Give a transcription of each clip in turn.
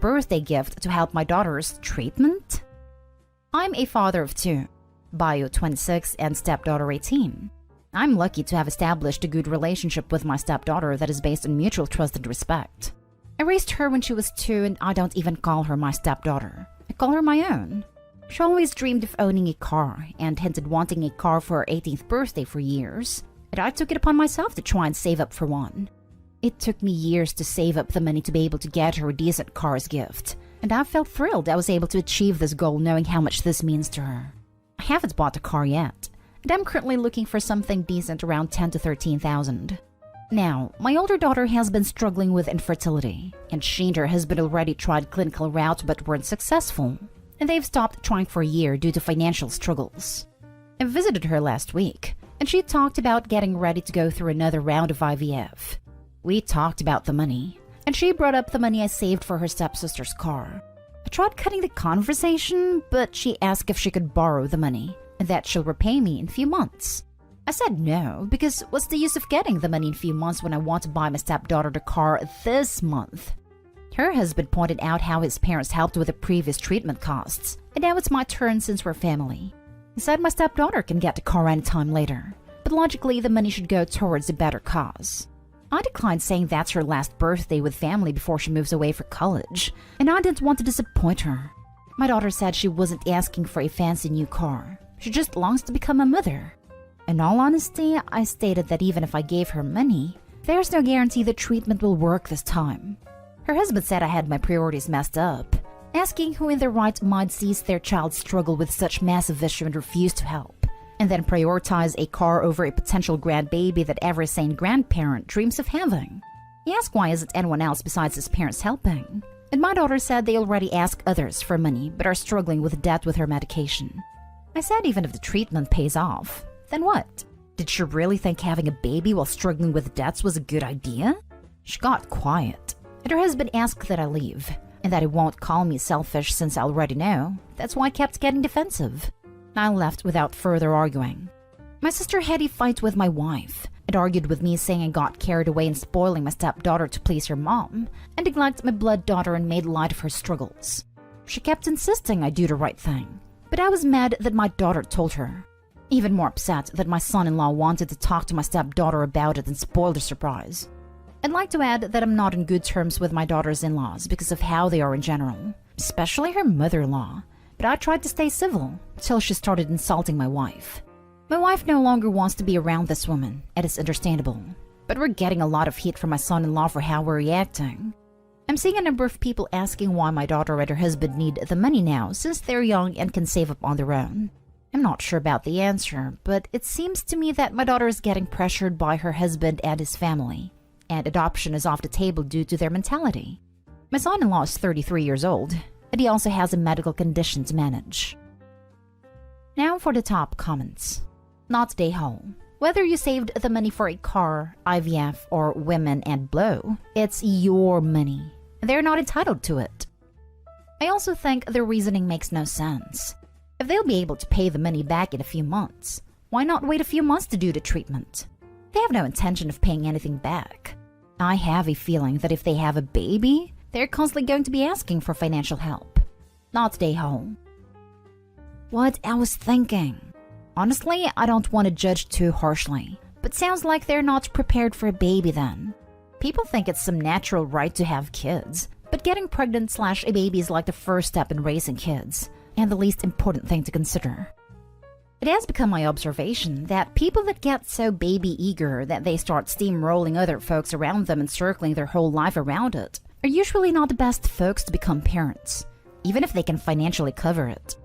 birthday gift to help my daughter's treatment? I'm a father of two, bio 26 and stepdaughter 18. I'm lucky to have established a good relationship with my stepdaughter that is based on mutual trust and respect. I raised her when she was 2 and I don't even call her my stepdaughter. I call her my own. She always dreamed of owning a car and hinted wanting a car for her 18th birthday for years, and I took it upon myself to try and save up for one. It took me years to save up the money to be able to get her a decent car as gift, and I felt thrilled I was able to achieve this goal knowing how much this means to her. I haven't bought a car yet, and I'm currently looking for something decent around $10,000 to $13,000. Now, my older daughter has been struggling with infertility, and she and her husband already tried clinical routes but weren't successful, and they've stopped trying for a year due to financial struggles. I visited her last week, and she talked about getting ready to go through another round of IVF. We talked about the money, and she brought up the money I saved for her stepsister's car. I tried cutting the conversation, but she asked if she could borrow the money, and that she'll repay me in a few months. I said no, because what's the use of getting the money in a few months when I want to buy my stepdaughter the car this month? Her husband pointed out how his parents helped with the previous treatment costs, and now it's my turn since we're family. He said my stepdaughter can get the car anytime later, but logically the money should go towards a better cause. I declined saying that's her last birthday with family before she moves away for college, and I didn't want to disappoint her. My daughter said she wasn't asking for a fancy new car. She just longs to become a mother. In all honesty, I stated that even if I gave her money, there's no guarantee the treatment will work this time. Her husband said I had my priorities messed up, asking who in their right mind sees their child struggle with such massive issue and refuse to help, and then prioritize a car over a potential grandbaby that every sane grandparent dreams of having. He asked why isn't anyone else besides his parents helping, and my daughter said they already ask others for money but are struggling with debt with her medication. I said even if the treatment pays off, then what? Did she really think having a baby while struggling with debts was a good idea? She got quiet, and her husband asked that I leave, and that he won't call me selfish since I already know. That's why I kept getting defensive. I left without further arguing. My sister had a fight with my wife, and argued with me saying I got carried away in spoiling my stepdaughter to please her mom, and neglected my blood daughter and made light of her struggles. She kept insisting I do the right thing, but I was mad that my daughter told her. Even more upset that my son-in-law wanted to talk to my stepdaughter about it and spoil the surprise. I'd like to add that I'm not in good terms with my daughter's in-laws because of how they are in general, especially her mother-in-law, but I tried to stay civil till she started insulting my wife. My wife no longer wants to be around this woman, and it's understandable, but we're getting a lot of heat from my son-in-law for how we're reacting. I'm seeing a number of people asking why my daughter and her husband need the money now since they're young and can save up on their own. I'm not sure about the answer, but it seems to me that my daughter is getting pressured by her husband and his family, and adoption is off the table due to their mentality. My son-in-law is 33 years old, and he also has a medical condition to manage. Now for the top comments. Not day hole. Whether you saved the money for a car, IVF, or women and blow, it's your money. They're not entitled to it. I also think their reasoning makes no sense. If they'll be able to pay the money back in a few months, why not wait a few months to do the treatment? They have no intention of paying anything back. I have a feeling that if they have a baby, they're constantly going to be asking for financial help. Not day home. What I was thinking. Honestly, I don't want to judge too harshly, but sounds like they're not prepared for a baby then. People think it's some natural right to have kids, but getting pregnant / a baby is like the first step in raising kids, and the least important thing to consider. It has become my observation that people that get so baby eager that they start steamrolling other folks around them and circling their whole life around it are usually not the best folks to become parents, even if they can financially cover it.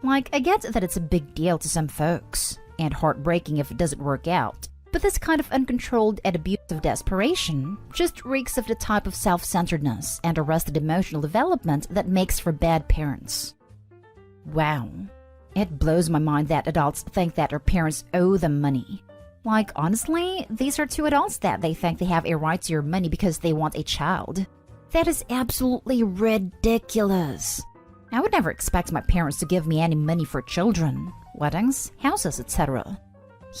Like, I get that it's a big deal to some folks, and heartbreaking if it doesn't work out, but this kind of uncontrolled and abusive desperation just reeks of the type of self-centeredness and arrested emotional development that makes for bad parents. Wow. It blows my mind that adults think that their parents owe them money. Like, honestly, these are two adults that they think they have a right to your money because they want a child. That is absolutely ridiculous. I would never expect my parents to give me any money for children, weddings, houses, etc.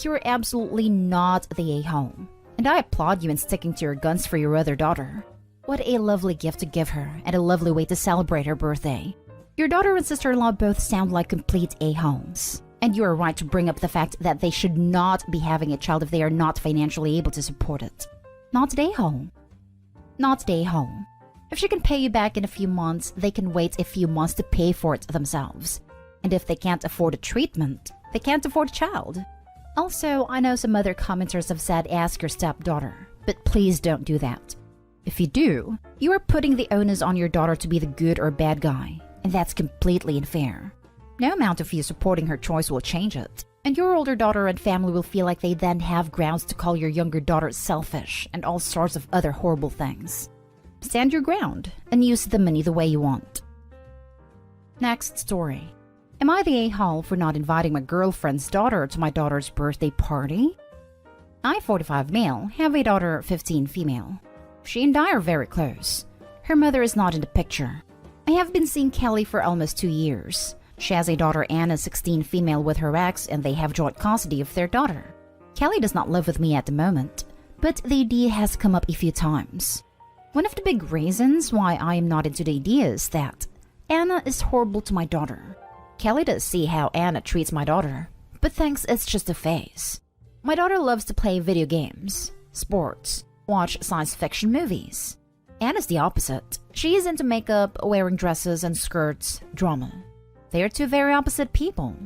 You're absolutely not the a-hole, and I applaud you in sticking to your guns for your other daughter. What a lovely gift to give her, and a lovely way to celebrate her birthday. Your daughter and sister-in-law both sound like complete a-holes. And you are right to bring up the fact that they should not be having a child if they are not financially able to support it. Not a-hole. Not a-hole. If she can pay you back in a few months, they can wait a few months to pay for it themselves. And if they can't afford a treatment, they can't afford a child. Also, I know some other commenters have said ask your stepdaughter, but please don't do that. If you do, you are putting the onus on your daughter to be the good or bad guy, and that's completely unfair. No amount of you supporting her choice will change it, and your older daughter and family will feel like they then have grounds to call your younger daughter selfish and all sorts of other horrible things. Stand your ground and use the money the way you want. Next story. Am I the a-hole for not inviting my girlfriend's daughter to my daughter's birthday party? I, 45 male, have a daughter, 15 female. She and I are very close. Her mother is not in the picture. I have been seeing Kelly for almost 2 years. She has a daughter, Anna, 16 female, with her ex, and they have joint custody of their daughter. Kelly does not live with me at the moment, but the idea has come up a few times. One of the big reasons why I am not into the idea is that Anna is horrible to my daughter. Kelly does see how Anna treats my daughter, but thinks it's just a phase. My daughter loves to play video games, sports, watch science fiction movies. Anna's the opposite. She is into makeup, wearing dresses and skirts, drama. They are two very opposite people.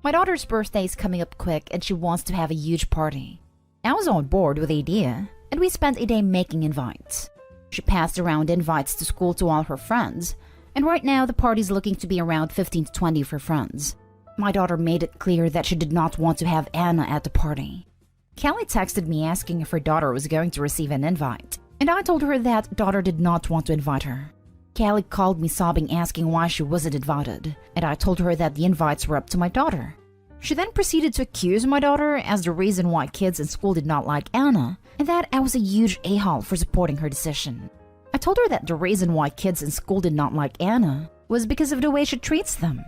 My daughter's birthday is coming up quick and she wants to have a huge party. I was on board with the idea, and we spent a day making invites. She passed around invites to school to all her friends, and right now the party's looking to be around 15 to 20 of her friends. My daughter made it clear that she did not want to have Anna at the party. Kelly texted me asking if her daughter was going to receive an invite, and I told her that daughter did not want to invite her. Kelly called me sobbing asking why she wasn't invited, and I told her that the invites were up to my daughter. She then proceeded to accuse my daughter as the reason why kids in school did not like Anna, and that I was a huge a-hole for supporting her decision. I told her that the reason why kids in school did not like Anna was because of the way she treats them.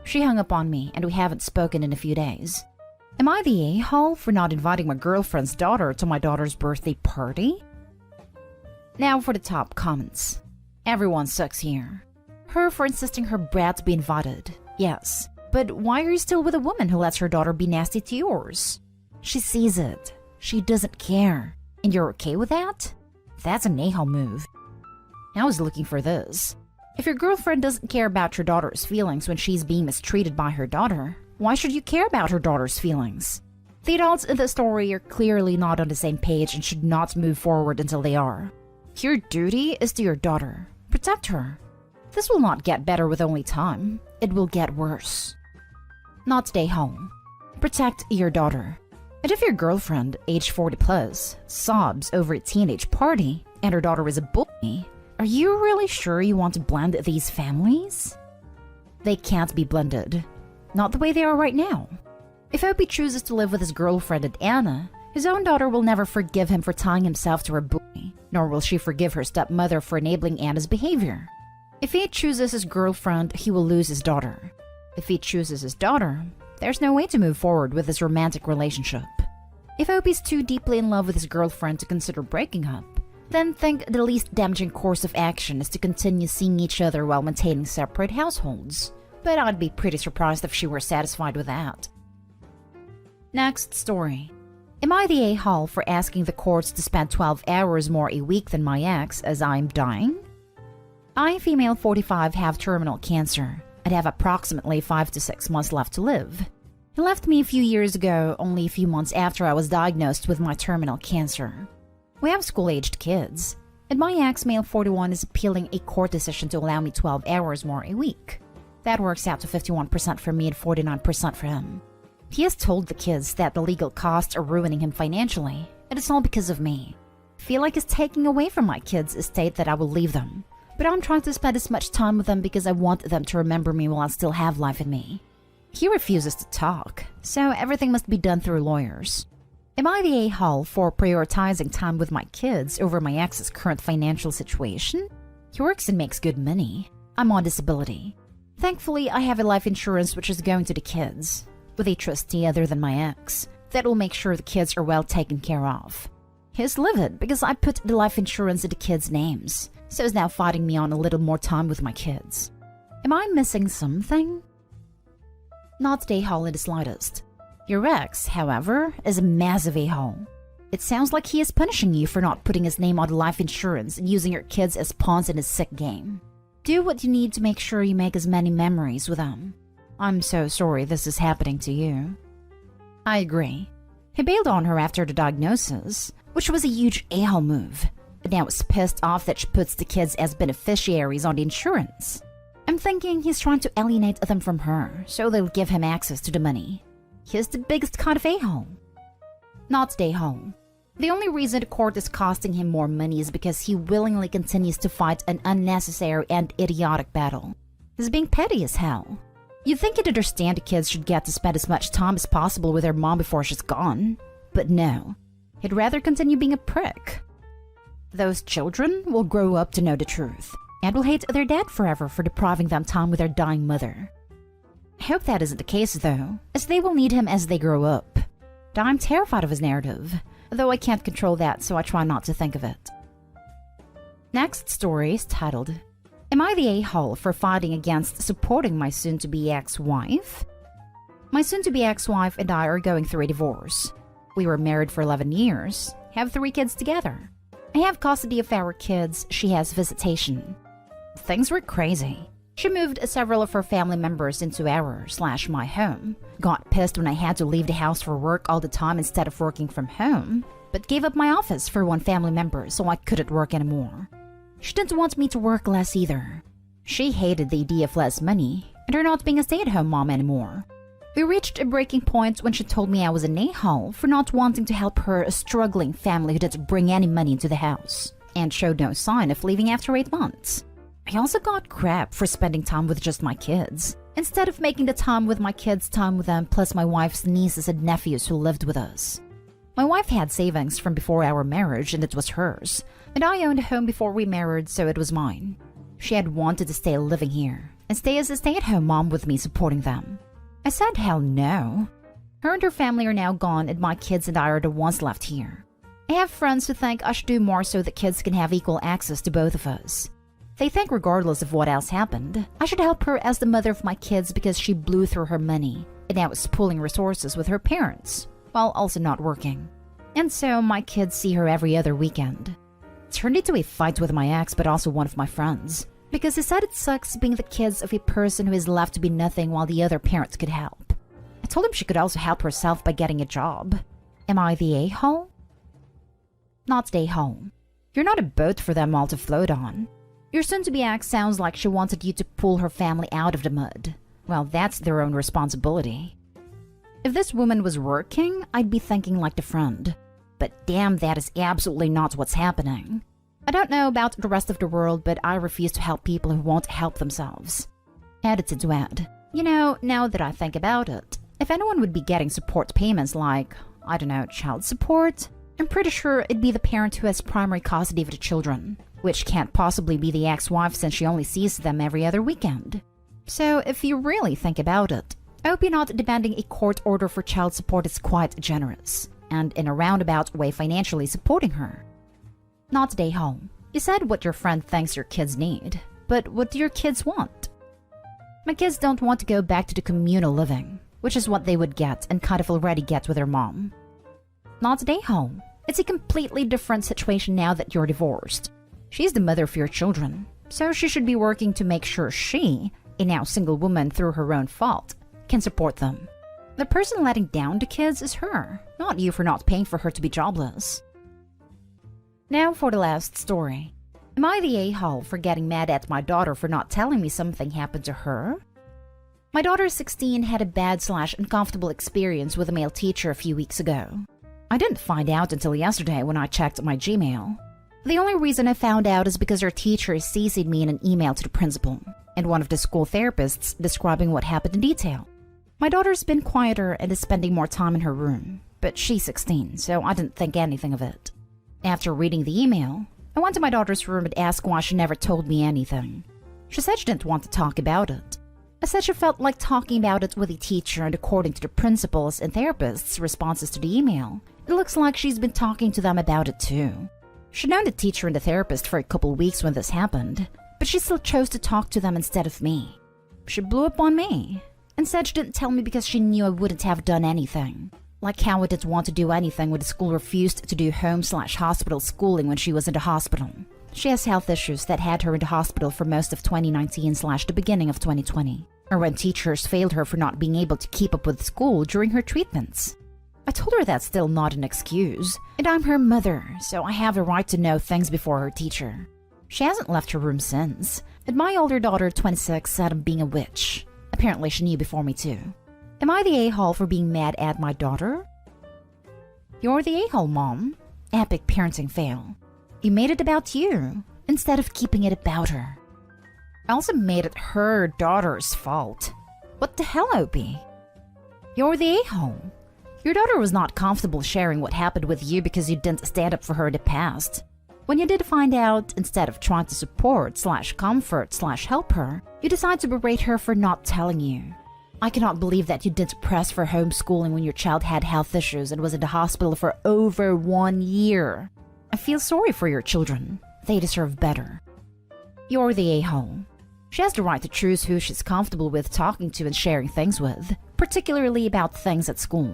She hung up on me, and we haven't spoken in a few days. Am I the a-hole for not inviting my girlfriend's daughter to my daughter's birthday party? Now for the top comments. Everyone sucks here. Her for insisting her brat be invited. Yes, but why are you still with a woman who lets her daughter be nasty to yours? She sees it. She doesn't care. And you're okay with that? That's an a-hole move. I was looking for this. If your girlfriend doesn't care about your daughter's feelings when she's being mistreated by her daughter, why should you care about her daughter's feelings? The adults in the story are clearly not on the same page and should not move forward until they are. Your duty is to your daughter. Protect her. This will not get better with only time. It will get worse. Not stay home. Protect your daughter. And if your girlfriend, age 40 plus, sobs over a teenage party and her daughter is a bully, are you really sure you want to blend these families? They can't be blended. Not the way they are right now. If Opie chooses to live with his girlfriend and Anna, his own daughter will never forgive him for tying himself to her bully, nor will she forgive her stepmother for enabling Anna's behavior. If he chooses his girlfriend, he will lose his daughter. If he chooses his daughter, there's no way to move forward with this romantic relationship. If Opie's too deeply in love with his girlfriend to consider breaking up, then think the least damaging course of action is to continue seeing each other while maintaining separate households. But I'd be pretty surprised if she were satisfied with that. Next story. Am I the a-hole for asking the courts to spend 12 hours more a week than my ex as I'm dying? I, female 45, have terminal cancer and have approximately 5 to 6 months left to live. He left me a few years ago, only a few months after I was diagnosed with my terminal cancer. We have school-aged kids, and my ex, male 41, is appealing a court decision to allow me 12 hours more a week. That works out to 51% for me and 49% for him. He has told the kids that the legal costs are ruining him financially, and it's all because of me. I feel like it's taking away from my kids' estate that I will leave them, but I'm trying to spend as much time with them because I want them to remember me while I still have life in me. He refuses to talk, so everything must be done through lawyers. Am I the a-hole for prioritizing time with my kids over my ex's current financial situation? He works and makes good money. I'm on disability. Thankfully, I have a life insurance which is going to the kids, with a trustee other than my ex, that will make sure the kids are well taken care of. He's livid because I put the life insurance into kids' names, so he's now fighting me on a little more time with my kids. Am I missing something? Not a-hole in the slightest. Your ex, however, is a massive a-hole. It sounds like he is punishing you for not putting his name on the life insurance and using your kids as pawns in his sick game. Do what you need to make sure you make as many memories with them. I'm so sorry this is happening to you. I agree. He bailed on her after the diagnosis, which was a huge a-hole move, but now is pissed off that she puts the kids as beneficiaries on the insurance. I'm thinking he's trying to alienate them from her, so they'll give him access to the money. He's the biggest kind of a-hole. Not the a-hole. The only reason the court is costing him more money is because he willingly continues to fight an unnecessary and idiotic battle. He's being petty as hell. You'd think he'd understand the kids should get to spend as much time as possible with their mom before she's gone. But no, he'd rather continue being a prick. Those children will grow up to know the truth, and will hate their dad forever for depriving them time with their dying mother. I hope that isn't the case though, as they will need him as they grow up. I'm terrified of his narrative, though I can't control that, so I try not to think of it. Next story is titled, Am I the a-hole for fighting against supporting my soon-to-be ex-wife? My soon-to-be ex-wife and I are going through a divorce. We were married for 11 years, have 3 kids together. I have custody of our kids, she has visitation. Things were crazy. She moved several of her family members into our/my home, got pissed when I had to leave the house for work all the time instead of working from home, but gave up my office for one family member so I couldn't work anymore. She didn't want me to work less either. She hated the idea of less money and her not being a stay-at-home mom anymore. We reached a breaking point when she told me I was an a-hole for not wanting to help her a struggling family who didn't bring any money into the house, and showed no sign of leaving after 8 months. I also got crap for spending time with just my kids, instead of making the time with my kids time with them plus my wife's nieces and nephews who lived with us. My wife had savings from before our marriage and it was hers, and I owned a home before we married, so it was mine. She had wanted to stay living here and stay as a stay-at-home mom with me supporting them. I said hell no. Her and her family are now gone and my kids and I are the ones left here. I have friends who think I should do more so that kids can have equal access to both of us. They think regardless of what else happened, I should help her as the mother of my kids because she blew through her money and now is pooling resources with her parents, while also not working. And so my kids see her every other weekend. It turned into a fight with my ex but also one of my friends, because he said it sucks being the kids of a person who is left to be nothing while the other parents could help. I told him she could also help herself by getting a job. Am I the a-hole? Not the a-hole. You're not a boat for them all to float on. Your soon-to-be ex sounds like she wanted you to pull her family out of the mud. Well, that's their own responsibility. If this woman was working, I'd be thinking like the friend. But damn, that is absolutely not what's happening. I don't know about the rest of the world, but I refuse to help people who won't help themselves. Edited to add, you know, now that I think about it, if anyone would be getting support payments like, I don't know, child support, I'm pretty sure it'd be the parent who has primary custody of the children, which can't possibly be the ex-wife since she only sees them every other weekend. So if you really think about it, I hope you're not demanding a court order for child support is quite generous, and in a roundabout way financially supporting her. Not stay home. You said what your friend thinks your kids need, but what do your kids want? My kids don't want to go back to the communal living, which is what they would get and kind of already get with their mom. Not stay home. It's a completely different situation now that you're divorced. She's the mother of your children, so she should be working to make sure she, a now single woman through her own fault, can support them. The person letting down the kids is her, not you for not paying for her to be jobless. Now for the last story. Am I the a-hole for getting mad at my daughter for not telling me something happened to her? My daughter 16 had a bad/uncomfortable experience with a male teacher a few weeks ago. I didn't find out until yesterday when I checked my Gmail. The only reason I found out is because her teacher CC'd me in an email to the principal and one of the school therapists describing what happened in detail. My daughter's been quieter and is spending more time in her room, but she's 16, so I didn't think anything of it. After reading the email, I went to my daughter's room and asked why she never told me anything. She said she didn't want to talk about it. I said she felt like talking about it with the teacher, and according to the principals and therapists' responses to the email, it looks like she's been talking to them about it too. She'd known the teacher and the therapist for a couple weeks when this happened, but she still chose to talk to them instead of me. She blew up on me and said she didn't tell me because she knew I wouldn't have done anything. Like how I didn't want to do anything when the school refused to do home/hospital schooling when she was in the hospital. She has health issues that had her in the hospital for most of 2019/the beginning of 2020, or when teachers failed her for not being able to keep up with school during her treatments. I told her that's still not an excuse, and I'm her mother, so I have a right to know things before her teacher. She hasn't left her room since, and my older daughter, 26, said I'm being a witch. Apparently she knew before me too. Am I the a-hole for being mad at my daughter? You're the a-hole, Mom. Epic parenting fail. You made it about you, instead of keeping it about her. I also made it her daughter's fault. What the hell, Opie? You're the a-hole. Your daughter was not comfortable sharing what happened with you because you didn't stand up for her in the past. When you did find out, instead of trying to support/comfort/help her, you decide to berate her for not telling you. I cannot believe that you didn't press for homeschooling when your child had health issues and was in the hospital for over 1 year. I feel sorry for your children. They deserve better. You're the a-hole. She has the right to choose who she's comfortable with talking to and sharing things with, particularly about things at school.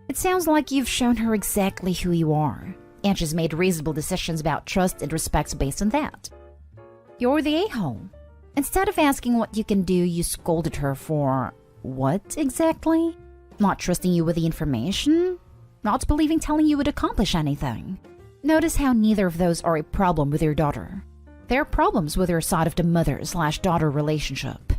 It sounds like you've shown her exactly who you are, and she's made reasonable decisions about trust and respect based on that. You're the a-hole. Instead of asking what you can do, you scolded her for what exactly? Not trusting you with the information? Not believing telling you would accomplish anything? Notice how neither of those are a problem with your daughter. They're problems with your side of the mother/daughter relationship.